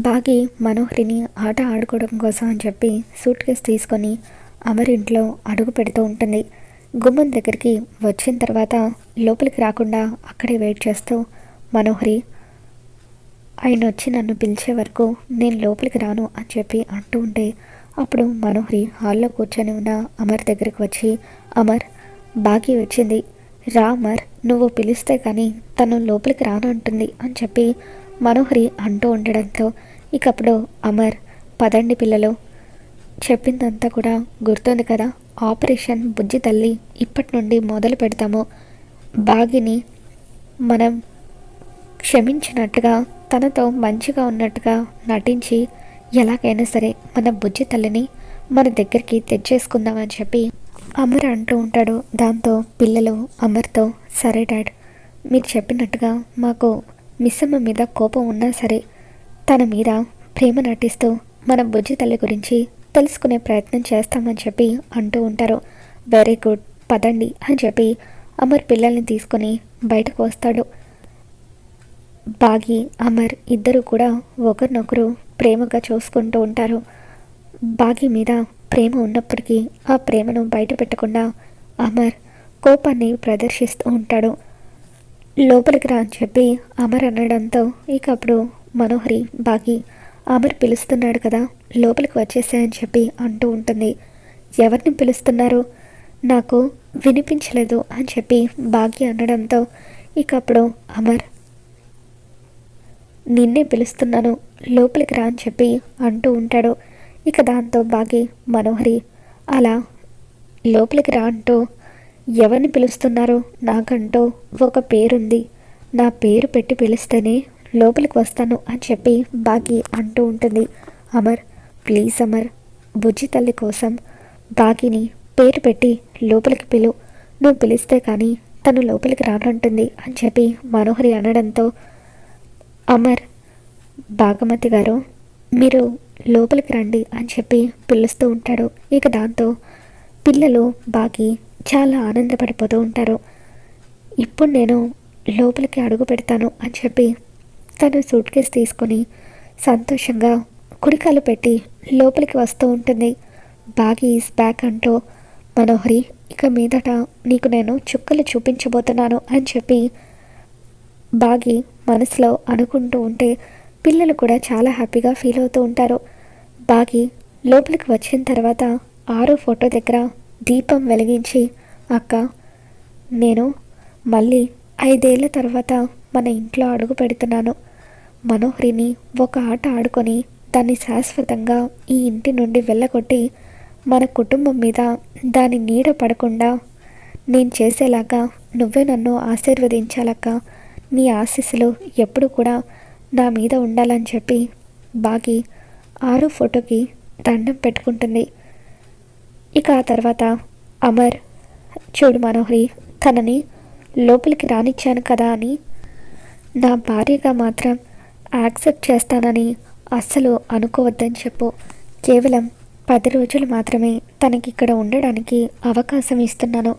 బాగి మనోహరిని ఆట ఆడుకోవడం కోసం అని చెప్పి సూట్ కేస్ తీసుకొని అమర్ ఇంట్లో అడుగు పెడుతూ ఉంటుంది. గుమ్మం దగ్గరికి వచ్చిన తర్వాత లోపలికి రాకుండా అక్కడే వెయిట్ చేస్తూ మనోహరి ఆయన వచ్చి నన్ను పిలిచే వరకు నేను లోపలికి రాను అని చెప్పి అంటూ ఉంటే అప్పుడు మనోహరి హాల్లో కూర్చొని ఉన్న అమర్ దగ్గరికి వచ్చి, అమర్, బాగి వచ్చింది, రా అమర్, నువ్వు పిలిస్తే కానీ తను లోపలికి రాను అంటుంది అని చెప్పి మనోహరి అంటూ ఉండడంతో ఇకప్పుడు అమర్, పదండి పిల్లలు, చెప్పిందంతా కూడా గుర్తుంది కదా, ఆపరేషన్ బుజ్జి తల్లి ఇప్పటి నుండి మొదలు పెడతాము. బాగిని మనం క్షమించినట్టుగా తనతో మంచిగా ఉన్నట్టుగా నటించి ఎలాగైనా సరే మన బుజ్జి తల్లిని మన దగ్గరికి తెచ్చేసుకుందామని చెప్పి అమర్ అంటూ ఉంటాడు. దాంతో పిల్లలు అమర్తో, సరే డాడ్, మీరు చెప్పినట్టుగా మాకు మిస్సమ్మ మీద కోపం ఉన్నా సరే తన మీద ప్రేమ నటిస్తూ మన బుజ్జి తల్లి గురించి తెలుసుకునే ప్రయత్నం చేస్తామని చెప్పి అంటూ ఉంటారు. వెరీ గుడ్, పదండి అని చెప్పి అమర్ పిల్లల్ని తీసుకొని బయటకు వస్తాడు. బాగి అమర్ ఇద్దరు కూడా ఒకరినొకరు ప్రేమగా చూసుకుంటూ ఉంటారు. బాగి మీద ప్రేమ ఉన్నప్పటికీ ఆ ప్రేమను బయట పెట్టకుండా అమర్ కోపాన్ని ప్రదర్శిస్తూ ఉంటాడు. లోపలికి రా అని చెప్పి అమర్ అనడంతో ఇక అప్పుడు మనోహరి, బాగి, అమర్ పిలుస్తున్నాడు కదా, లోపలికి వచ్చేసాయని చెప్పి అంటూ ఉంటుంది. ఎవరిని పిలుస్తున్నారు, నాకు వినిపించలేదు అని చెప్పి బాగి అనడంతో ఇక అప్పుడు అమర్, నిన్నే పిలుస్తున్నాను, లోపలికి రా అని చెప్పి అంటూ ఉంటాడు. ఇక దాంతో బాగి మనోహరి, అలా లోపలికి రా అంటూ ఎవరిని పిలుస్తున్నారు, నాకంటూ ఒక పేరుంది, నా పేరు పెట్టి పిలిస్తేనే లోపలికి వస్తాను అని చెప్పి బాగి అంటూ ఉంటుంది. అమర్, ప్లీజ్ అమర్, బుజ్జి తల్లి కోసం బాగిని పేరు పెట్టి లోపలికి పిలు, నువ్వు పిలిస్తే కానీ తను లోపలికి రానంటుంది అని చెప్పి మనోహరి అనడంతో అమర్, భాగమతి గారు, మీరు లోపలికి రండి అని చెప్పి పిలుస్తూ ఉంటాడు. ఇక దాంతో పిల్లలు బాగి చాలా ఆనందపడిపోతూ ఉంటారు. ఇప్పుడు నేను లోపలికి అడుగు పెడతాను అని చెప్పి తను సూట్ కేస్ తీసుకొని సంతోషంగా కుడికాలు పెట్టి లోపలికి వస్తూ ఉంటుంది. బాగి ఈజ్ బ్యాక్ అంటూ మనోహరి, ఇక మీదట నీకు నేను చుక్కలు చూపించబోతున్నాను అని చెప్పి బాగి మనసులో అనుకుంటూ ఉంటే పిల్లలు కూడా చాలా హ్యాపీగా ఫీల్ అవుతూ ఉంటారు. బాగి లోపలికి వచ్చిన తర్వాత 6వ ఫోటో దగ్గర దీపం వెలిగించి, అక్క, నేను మళ్ళీ 5 ఏళ్ల తర్వాత మన ఇంట్లో అడుగు పెడుతున్నాను. మనోహరిని ఒక ఆట ఆడుకొని దాన్ని శాశ్వతంగా ఈ ఇంటి నుండి వెళ్ళగొట్టి మన కుటుంబం మీద దాని నీడ పడకుండా నేను చేసేలాగా నువ్వే నన్ను ఆశీర్వదించాలక్క, నీ ఆశీస్సులు ఎప్పుడు కూడా నా మీద ఉండాలని చెప్పి బాగి 6వ ఫోటోకి దండం పెట్టుకుంటుంది. ఇక ఆ తర్వాత అమర్, చూడు మనోహరి, తనని లోపలికి రానిచ్చాను కదా అని నా భార్యగా మాత్రం యాక్సెప్ట్ చేస్తానని అస్సలు అనుకోవద్దని చెప్పు. కేవలం 10 రోజులు మాత్రమే తనకి ఇక్కడ ఉండడానికి అవకాశం ఇస్తున్నాను.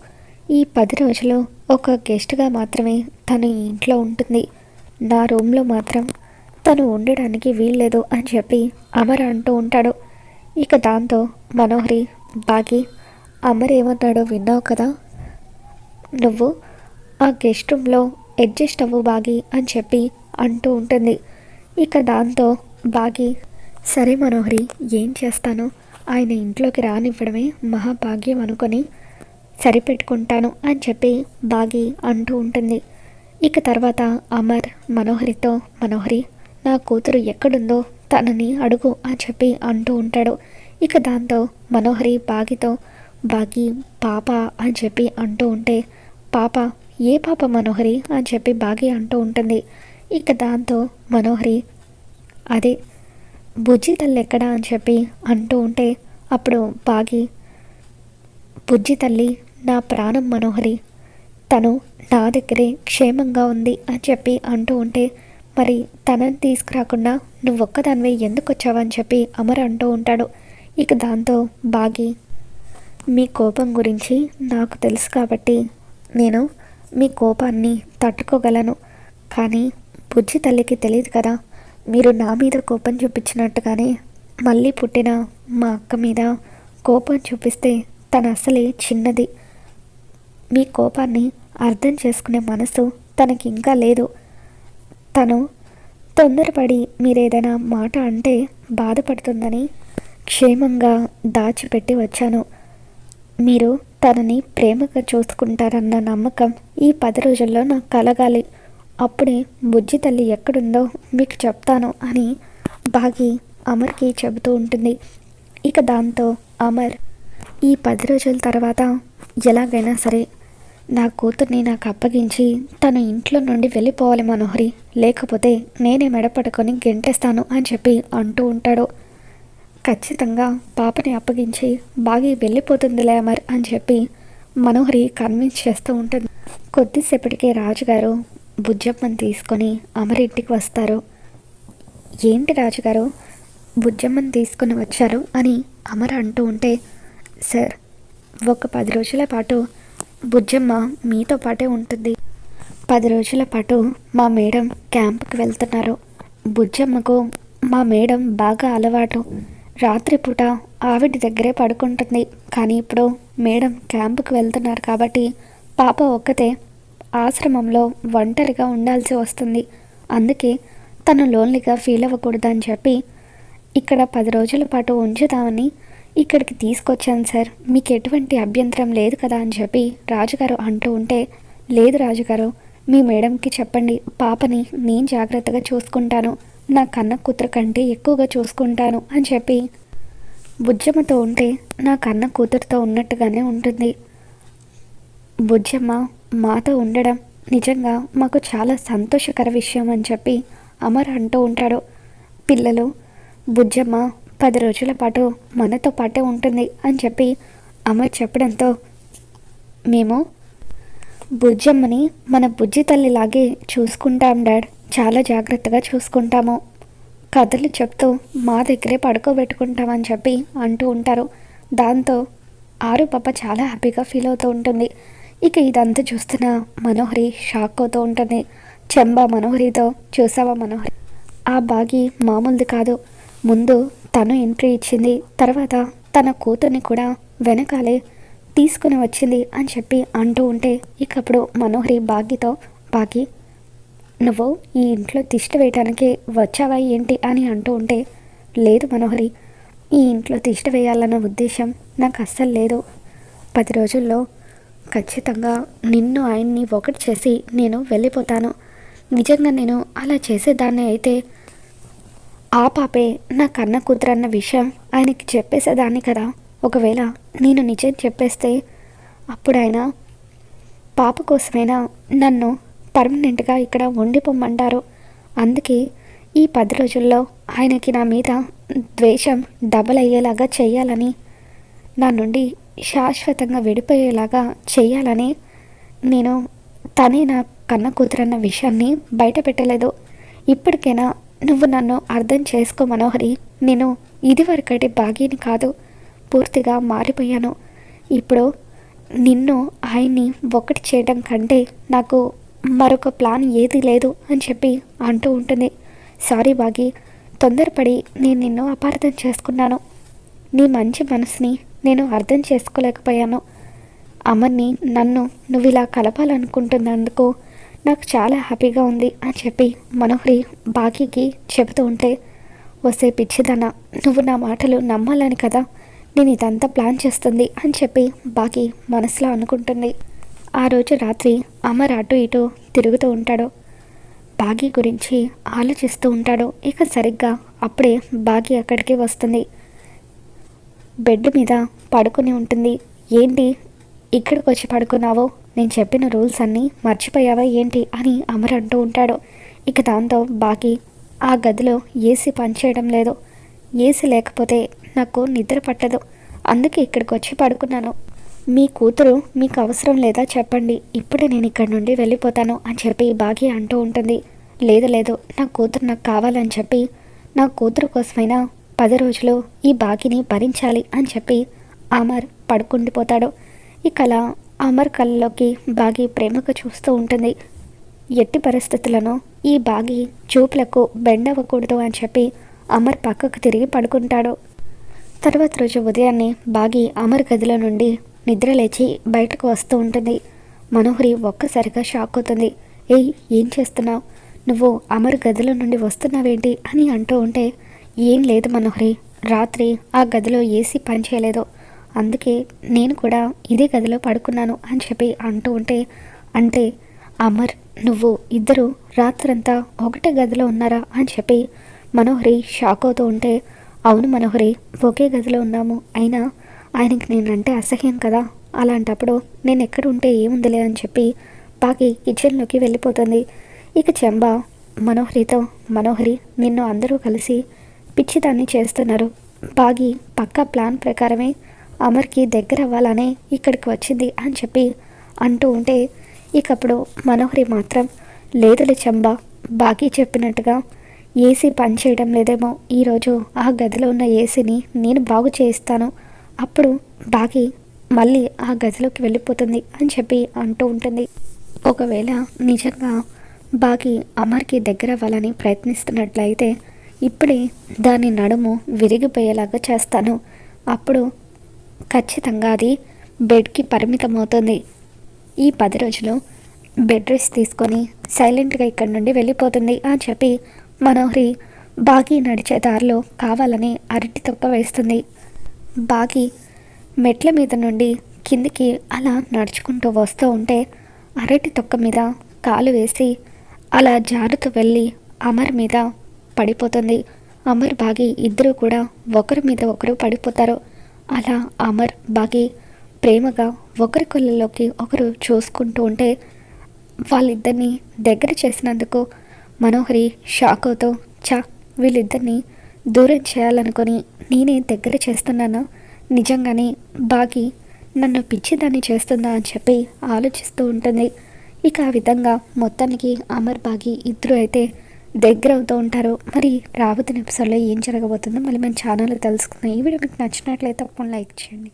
ఈ 10 రోజులు ఒక గెస్ట్గా మాత్రమే తను ఈ ఇంట్లో ఉంటుంది. నా రూమ్లో మాత్రం తను ఉండడానికి వీల్లేదు అని చెప్పి అమర్ అంటూ ఉంటాడు. ఇక దాంతో మనోహరి, బాగి, అమర్ ఏమన్నాడో విన్నావు కదా, నువ్వు ఆ గెస్ట్ రూమ్లో అడ్జస్ట్ అవ్వు బాగి అని చెప్పి అంటూ ఉంటుంది. ఇక దాంతో బాగి, సరే మనోహరి, ఏం చేస్తాను, ఆయన ఇంట్లోకి రానివ్వడమే మహాభాగ్యం అనుకొని సరిపెట్టుకుంటాను అని చెప్పి బాగి అంటూ ఉంటుంది. ఇక తర్వాత అమర్ మనోహరితో, మనోహరి, నా కూతురు ఎక్కడుందో తనని అడుగు అని చెప్పి అంటూ ఉంటాడు. ఇక దాంతో మనోహరి బాగితో, బాగి, పాప అని చెప్పి అంటూ ఉంటే, పాప, ఏ పాప మనోహరి అని చెప్పి బాగి అంటూ ఉంటుంది. ఇక దాంతో మనోహరి, అదే బుజ్జి తల్లి ఎక్కడా అని చెప్పి అంటూ ఉంటే అప్పుడు బాగి, బుజ్జి తల్లి నా ప్రాణం మనోహరి, తను నా దగ్గరే క్షేమంగా ఉంది అని చెప్పి అంటూ ఉంటే, మరి తనని తీసుకురాకుండా నువ్వు ఒక్కదానివే ఎందుకు వచ్చావని చెప్పి అమర్ అంటూ ఉంటాడు. ఇక దాంతో బాగి, మీ కోపం గురించి నాకు తెలుసు కాబట్టి నేను మీ కోపాన్ని తట్టుకోగలను, కానీ బుజ్జి తల్లికి తెలియదు కదా, మీరు నా మీద కోపం చూపించినట్టుగానే మళ్ళీ పుట్టిన మా అక్క మీద కోపం చూపిస్తే తను అసలే చిన్నది. మీ కోపాన్ని అర్థం చేసుకునే మనసు తనకి ఇంకా లేదు. తను తొందరపడి మీరేదైనా మాట అంటే బాధపడుతుందని క్షేమంగా దాచిపెట్టి వచ్చాను. మీరు తనని ప్రేమగా చూసుకుంటారన్న నమ్మకం ఈ 10 రోజుల్లో నాకు కలగాలి. అప్పుడే బుజ్జి తల్లి ఎక్కడుందో మీకు చెప్తాను అని బాగి అమర్కి చెబుతూ ఉంటుంది. ఇక దాంతో అమర్ ఈ 10 రోజుల తర్వాత ఎలాగైనా సరే నా కూతుర్ని నాకు అప్పగించి తను ఇంట్లో నుండి వెళ్ళిపోవాలి మనోహరి, లేకపోతే నేనే మెడపట్టుకొని గెంటేస్తాను అని చెప్పి అంటూ ఉంటాడు. ఖచ్చితంగా పాపని అప్పగించి బాగి వెళ్ళిపోతుందిలే అమర్ అని చెప్పి మనోహరి కన్విన్స్ చేస్తూ ఉంటుంది. కొద్దిసేపటికే రాజుగారు బుజ్జమ్మని తీసుకొని అమర్ ఇంటికి వస్తారు. ఏంటి రాజుగారు బుజ్జమ్మని తీసుకుని వచ్చారు అని అమర్ అంటూ ఉంటే, సార్ ఒక 10 రోజుల పాటు బుజ్జమ్మ మీతో పాటే ఉంటుంది. 10 రోజుల పాటు మా మేడం క్యాంప్కి వెళ్తున్నారు. బుజ్జమ్మకు మా మేడం బాగా అలవాటు. రాత్రిపూట ఆవిడ దగ్గరే పడుకుంటుంది. కానీ ఇప్పుడు మేడం క్యాంపుకి వెళ్తున్నారు కాబట్టి పాప ఒక్కతే ఆశ్రమంలో ఒంటరిగా ఉండాల్సి వస్తుంది. అందుకే తను లోన్లీగా ఫీల్ అవ్వకూడదని చెప్పి ఇక్కడ 10 రోజుల పాటు ఉంచుదామని ఇక్కడికి తీసుకొచ్చాను సార్, మీకు ఎటువంటి అభ్యంతరం లేదు కదా అని చెప్పి రాజుగారు అంటూ ఉంటే, లేదు రాజుగారు, మీ మేడంకి చెప్పండి, పాపని నేను జాగ్రత్తగా చూసుకుంటాను, నా కన్న కూతురు కంటే ఎక్కువగా చూసుకుంటాను అని చెప్పి బుజ్జమ్మతో ఉంటే నా కన్న కూతురుతో ఉన్నట్టుగానే ఉంటుంది. బుజ్జమ్మ మాతో ఉండడం నిజంగా మాకు చాలా సంతోషకర విషయం అని చెప్పి అమర్ అంటూ ఉంటాడు. పిల్లలు బుజ్జమ్మ 10 రోజుల పాటు మనతో పాటే ఉంటుంది అని చెప్పి అమర్ చెప్పడంతో మేము బుజ్జమ్మని మన బుజ్జి తల్లిలాగే చూసుకుంటాం డాడ్, చాలా జాగ్రత్తగా చూసుకుంటాము, కథలు చెప్తూ మా దగ్గరే పడుకోబెట్టుకుంటామని చెప్పి అంటూ ఉంటారు. దాంతో ఆరు పాప చాలా హ్యాపీగా ఫీల్ అవుతూ ఉంటుంది. ఇక ఇదంతా చూస్తున్న మనోహరి షాక్ అవుతూ ఉంటుంది. చెంబా మనోహరితో, చూసావా మనోహరి, ఆ బాగి మామూలుది కాదు, ముందు తను ఎంట్రీ ఇచ్చింది, తర్వాత తన కూతుర్ని కూడా వెనకాలే తీసుకుని వచ్చింది అని చెప్పి అంటూ ఉంటే, ఇకప్పుడు మనోహరి బాగితో, బాగి నువ్వు ఈ ఇంట్లో తిష్ట వేయటానికి వచ్చావా ఏంటి అని అంటూ ఉంటే, లేదు మనోహరి, ఈ ఇంట్లో తిష్ట వేయాలన్న ఉద్దేశం నాకు అస్సలు లేదు. 10 రోజుల్లో ఖచ్చితంగా నిన్ను ఆయన్ని ఒకటి చేసి నేను వెళ్ళిపోతాను. నిజంగా నేను అలా చేసేదాన్ని అయితే ఆ పాపే నా కన్న కూతురు అన్న విషయం ఆయనకి చెప్పేసేదాన్ని కదా. ఒకవేళ నేను నిజం చెప్పేస్తే అప్పుడు ఆయన పాప కోసమైనా నన్ను పర్మనెంట్గా ఇక్కడ ఉండిపోమ్మంటారు. అందుకే ఈ 10 రోజుల్లో ఆయనకి నా మీద ద్వేషం డబల్ అయ్యేలాగా చేయాలని, నా నుండి శాశ్వతంగా విడిపోయేలాగా చేయాలని నేను తనే నా కన్న కూతురన్న విషయాన్ని బయట పెట్టలేదు. ఇప్పటికైనా నువ్వు నన్ను అర్థం చేసుకో మనోహరి, నేను ఇదివరకటి బాగీని కాదు, పూర్తిగా మారిపోయాను. ఇప్పుడు నిన్ను ఆయన్ని ఒకటి చేయడం కంటే నాకు మరొక ప్లాన్ ఏది లేదు అని చెప్పి అంటూ ఉంటుంది. సారీ బాగి, తొందరపడి నేను నిన్ను అపార్థం చేసుకున్నాను. నీ మంచి మనసుని నేను అర్థం చేసుకోలేకపోయాను. అమర్ని నన్ను నువ్వు ఇలా కలపాలనుకుంటున్నందుకు నాకు చాలా హ్యాపీగా ఉంది అని చెప్పి మనోహరి బాగీకి చెబుతూ ఉంటే, వస్తే పిచ్చిదన్న, నువ్వు నా మాటలు నమ్మాలని కదా నేను ఇదంతా ప్లాన్ చేస్తుంది అని చెప్పి బాగి మనసులో అనుకుంటుంది. ఆ రోజు రాత్రి అమర్ అటు ఇటు తిరుగుతూ ఉంటాడు. బాగి గురించి ఆలోచిస్తూ ఉంటాడు. ఇక సరిగ్గా అప్పుడే బాగి అక్కడికి వస్తుంది. బెడ్ మీద పడుకుని ఉంటుంది. ఏంటి ఇక్కడికి వచ్చి పడుకున్నావో, నేను చెప్పిన రూల్స్ అన్నీ మర్చిపోయావా ఏంటి అని అమర్ అంటూ ఉంటాడు. ఇక దాంతో బాగి, ఆ గదిలో ఏసీ పనిచేయడం లేదు, ఏసీ లేకపోతే నాకు నిద్ర పట్టదు, అందుకే ఇక్కడికి వచ్చి పడుకున్నాను. మీ కూతురు మీకు అవసరం లేదా చెప్పండి, ఇప్పుడే నేను ఇక్కడ నుండి వెళ్ళిపోతాను అని చెప్పి బాగి అంటూ ఉంటుంది. లేదు లేదు, నా కూతురు నాకు కావాలని చెప్పి నా కూతురు కోసమైనా 10 రోజులు ఈ బాగిని భరించాలి అని చెప్పి అమర్ పడుకుండిపోతాడు. ఇక అలా అమర్ కళ్ళలోకి బాగి ప్రేమగా చూస్తూ ఉంటుంది. ఎట్టి పరిస్థితులను ఈ బాగి చూపులకు బెండ్ అవ్వకూడదు అని చెప్పి అమర్ పక్కకు తిరిగి పడుకుంటాడు. తర్వాత రోజు ఉదయాన్నే బాగి అమర్ గదిలో నుండి నిద్ర లేచి బయటకు వస్తూ ఉంటుంది. మనోహరి ఒక్కసారిగా షాక్ అవుతుంది. ఏయ్, ఏం చేస్తున్నావు? నువ్వు అమర్ గదిలో నుండి వస్తున్నావేంటి అని అంటూ ఉంటే, ఏం లేదు మనోహరి, రాత్రి ఆ గదిలో ఏసీ పనిచేయలేదు, అందుకే నేను కూడా ఇదే గదిలో పడుకున్నాను అని చెప్పి అంటూ ఉంటే, అంటే అమర్ నువ్వు ఇద్దరు రాత్రంతా ఒకటే గదిలో ఉన్నారా అని చెప్పి మనోహరి షాక్ అవుతూ ఉంటే, అవును మనోహరి, ఒకే గదిలో ఉన్నాము, అయినా ఆయనకి నేనంటే అసహ్యం కదా, అలాంటప్పుడు నేను ఎక్కడ ఉంటే ఏముందిలే అని చెప్పి బాగి కిచెన్లోకి వెళ్ళిపోతుంది. ఇక చెంబ మనోహరితో, మనోహరి నిన్ను అందరూ కలిసి పిచ్చిదాన్ని చేస్తున్నారు, బాగి పక్కా ప్లాన్ ప్రకారమే అమర్కి దగ్గర అవ్వాలనే ఇక్కడికి వచ్చింది అని చెప్పి అంటూ ఉంటే, ఇకప్పుడు మనోహరి మాత్రం లేదులే చెంబ, బాగి చెప్పినట్టుగా ఏసీ పనిచేయడం లేదేమో, ఈరోజు ఆ గదిలో ఉన్న ఏసీని నేను బాగు చేయిస్తాను, అప్పుడు బాగి మళ్ళీ ఆ గదిలోకి వెళ్ళిపోతుంది అని చెప్పి అంటూ ఉంటుంది. ఒకవేళ నిజంగా బాగి అమర్కి దగ్గర అవ్వాలని ప్రయత్నిస్తున్నట్లయితే ఇప్పుడే దాని నడుము విరిగిపోయేలాగా చేస్తాను, అప్పుడు ఖచ్చితంగా అది బెడ్కి పరిమితం అవుతుంది. ఈ 10 రోజులు బెడ్ రెస్ట్ తీసుకొని సైలెంట్గా ఇక్కడి నుండి వెళ్ళిపోతుంది అని చెప్పి మనోహరి బాగి నడిచే దారిలో కావాలని అరటి తొక్క వేస్తుంది. బాగి మెట్ల మీద నుండి కిందికి అలా నడుచుకుంటూ వస్తూ ఉంటే అరటి తొక్క మీద కాలు వేసి అలా జారుతూ వెళ్ళి అమర్ మీద పడిపోతుంది. అమర్ బాగి ఇద్దరు కూడా ఒకరి మీద ఒకరు పడిపోతారు. అలా అమర్ బాగి ప్రేమగా ఒకరి కళ్ళలోకి ఒకరు చూసుకుంటూ ఉంటే వాళ్ళిద్దరినీ దగ్గర చేసినందుకు మనోహరి షాక్ అవుతూ, వీళ్ళిద్దరినీ దూరం చేయాలనుకొని నేనే దగ్గర చేస్తున్నాను, నిజంగానే బాగి నన్ను పిచ్చిదాన్ని చేస్తుందా అని చెప్పి ఆలోచిస్తూ ఉంటుంది. ఇక ఆ విధంగా మొత్తానికి అమర్ బాగి ఇద్దరు అయితే దగ్గర అవుతూ ఉంటారు. మరి రాబోతున్న ఎపిసోడ్లో ఏం జరగబోతుందో మళ్ళీ మన ఛానల్లో తెలుసుకుందాం. ఈ వీడియో మీకు నచ్చినట్లయితే తప్పకుండా లైక్ చేయండి.